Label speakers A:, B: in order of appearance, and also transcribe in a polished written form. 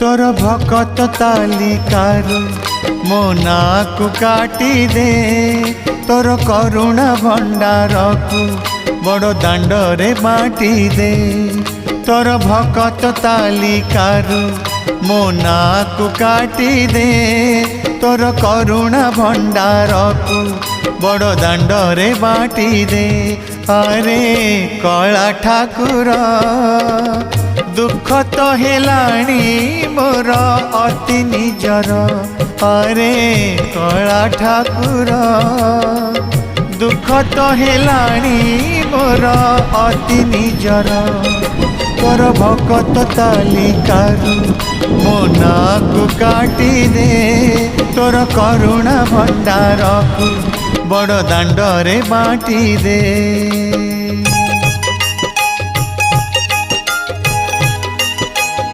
A: तोर भकत तालिकारु मो नाकु काटी दे तोर करुणा भंडार को बड़ दांडरे बाटी दे तोर भकत तालिकारु मो नाकु काटी दे तोर करुणा भंडार को बड़ दांडरे बाटी दे। अरे कला ठाकुर दुख तो हेलाणी मोर अति निजर। अरे कला ठाकुर दुख तो हेलाणी मोर अति निजर। तोर भकत तालिकारु मो नाकु काटी दे तोर करुणा भंडार को बड़ दांडरे बाटी दे।